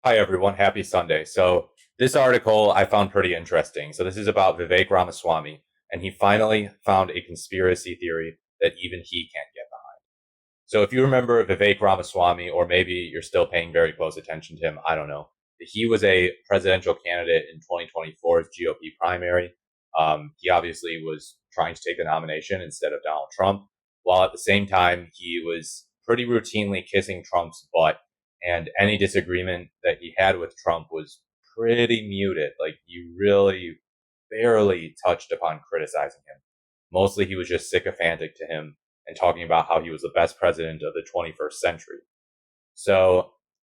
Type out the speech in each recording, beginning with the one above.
Hi, everyone. Happy Sunday. So, this article I found pretty interesting. So, this is about Vivek Ramaswamy, and he finally found a conspiracy theory that even he can't get behind. So, if you remember Vivek Ramaswamy, or maybe you're still paying very close attention to him, I don't know. He was a presidential candidate in 2024's GOP primary. He obviously was trying to take the nomination instead of Donald Trump, while at the same time, he was pretty routinely kissing Trump's butt, and any disagreement that he had with Trump was pretty muted. Like, you really barely touched upon criticizing him. Mostly he was just sycophantic to him and talking about how he was the best president of the 21st century. So,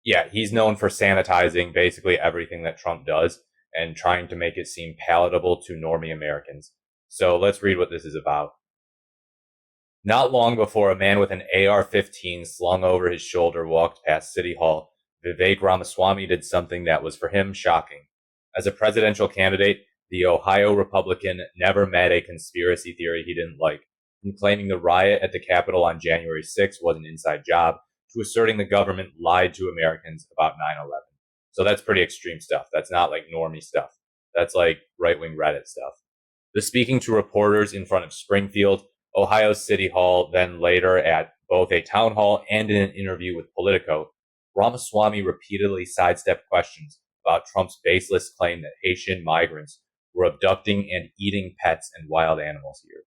yeah, he's known for sanitizing basically everything that Trump does and trying to make it seem palatable to normie Americans. So, let's read what this is about. Not long before a man with an AR-15 slung over his shoulder walked past City Hall, Vivek Ramaswamy did something that was for him shocking. As a presidential candidate, the Ohio Republican never met a conspiracy theory he didn't like, from claiming the riot at the Capitol on January 6th was an inside job to asserting the government lied to Americans about 9/11. So that's pretty extreme stuff. That's not like normie stuff. That's like right-wing Reddit stuff. The speaking to reporters in front of Springfield, Ohio City Hall, then later at both a town hall and in an interview with Politico, Ramaswamy repeatedly sidestepped questions about Trump's baseless claim that Haitian migrants were abducting and eating pets and wild animals here.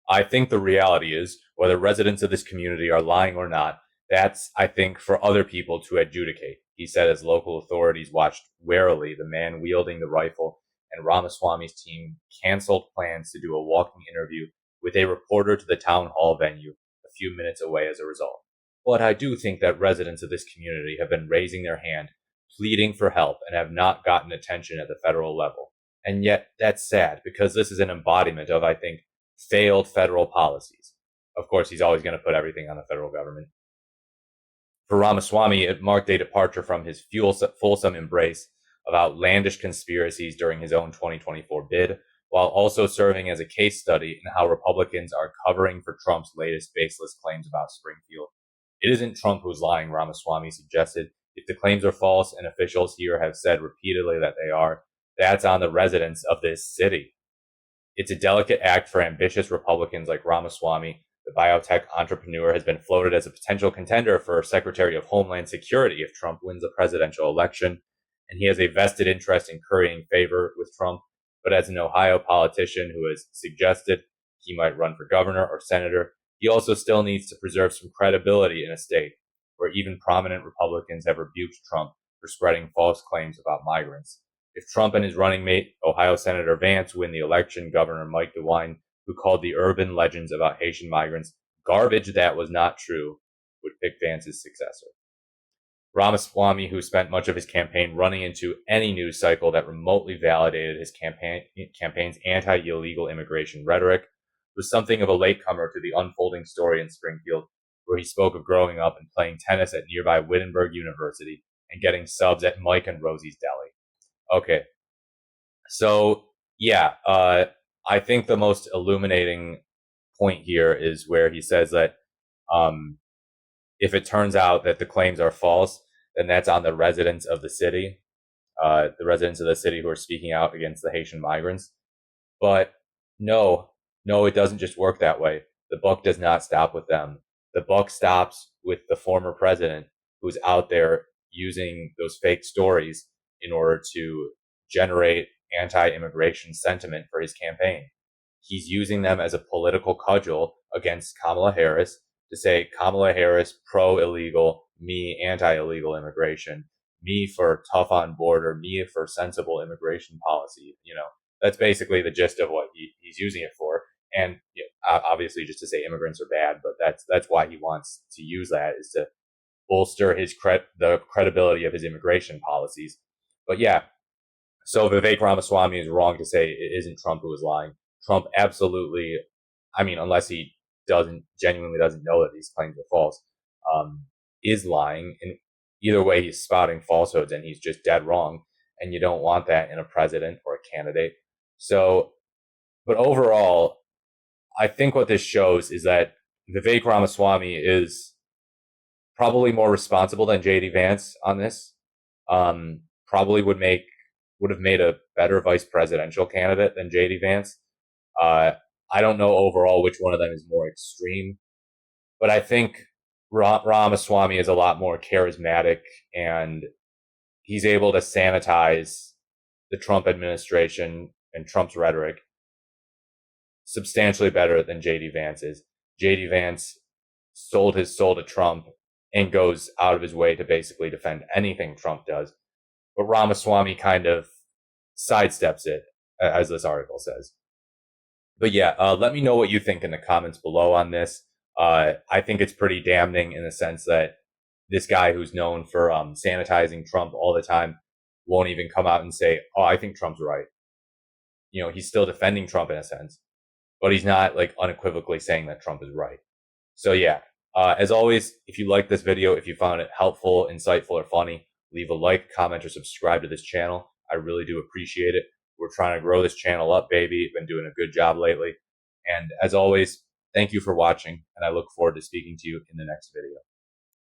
I think the reality is, whether residents of this community are lying or not, that's, I think, for other people to adjudicate, he said as local authorities watched warily the man wielding the rifle, and Ramaswamy's team canceled plans to do a walking interview with a reporter to the town hall venue a few minutes away as a result. But I do think that residents of this community have been raising their hand, pleading for help, and have not gotten attention at the federal level. And yet, that's sad because this is an embodiment of, I think, failed federal policies. Of course, he's always going to put everything on the federal government. For Ramaswamy, it marked a departure from his fulsome embrace of outlandish conspiracies during his own 2024 bid, while also serving as a case study in how Republicans are covering for Trump's latest baseless claims about Springfield. It isn't Trump who's lying, Ramaswamy suggested. If the claims are false and officials here have said repeatedly that they are, that's on the residents of this city. It's a delicate act for ambitious Republicans like Ramaswamy. The biotech entrepreneur has been floated as a potential contender for Secretary of Homeland Security if Trump wins the presidential election, and he has a vested interest in currying favor with Trump. But as an Ohio politician who has suggested he might run for governor or senator, he also still needs to preserve some credibility in a state where even prominent Republicans have rebuked Trump for spreading false claims about migrants. If Trump and his running mate, Ohio Senator Vance, win the election, Governor Mike DeWine, who called the urban legends about Haitian migrants garbage that was not true, would pick Vance's successor. Ramaswamy, who spent much of his campaign running into any news cycle that remotely validated his campaign's anti-illegal immigration rhetoric, was something of a latecomer to the unfolding story in Springfield, where he spoke of growing up and playing tennis at nearby Wittenberg University and getting subs at Mike and Rosie's Deli. Okay, so yeah, I think the most illuminating point here is where he says that um, if it turns out that the claims are false, then that's on the residents of the residents of the city who are speaking out against the Haitian migrants. But no, no, it doesn't just work that way. The buck does not stop with them. The buck stops with the former president who's out there using those fake stories in order to generate anti-immigration sentiment for his campaign. He's using them as a political cudgel against Kamala Harris to say Kamala Harris pro illegal, me anti illegal immigration, me for tough on border, me for sensible immigration policy. That's basically the gist of what he's using it for. And obviously, just to say immigrants are bad, but that's why he wants to use that, is to bolster the credibility of his immigration policies. But yeah, so Vivek Ramaswamy is wrong to say it isn't Trump who is lying. Trump absolutely, I mean, unless he genuinely doesn't know that these claims are false, um, is lying. And either way, he's spouting falsehoods and he's just dead wrong. And you don't want that in a president or a candidate. So, but overall, I think what this shows is that Vivek Ramaswamy is probably more responsible than JD Vance on this. Probably would have made a better vice presidential candidate than JD Vance. Uh, I don't know overall which one of them is more extreme, but I think Ramaswamy is a lot more charismatic, and he's able to sanitize the Trump administration and Trump's rhetoric substantially better than JD Vance is. JD Vance sold his soul to Trump and goes out of his way to basically defend anything Trump does. But Ramaswamy kind of sidesteps it, as this article says. But yeah, let me know what you think in the comments below on this. I think it's pretty damning in the sense that this guy who's known for sanitizing Trump all the time won't even come out and say, "Oh, I think Trump's right." You know, he's still defending Trump in a sense, but he's not like unequivocally saying that Trump is right. So yeah, as always, if you liked this video, if you found it helpful, insightful, or funny, leave a like, comment, or subscribe to this channel. I really do appreciate it. We're trying to grow this channel up, baby. Been doing a good job lately. And as always, thank you for watching, and I look forward to speaking to you in the next video.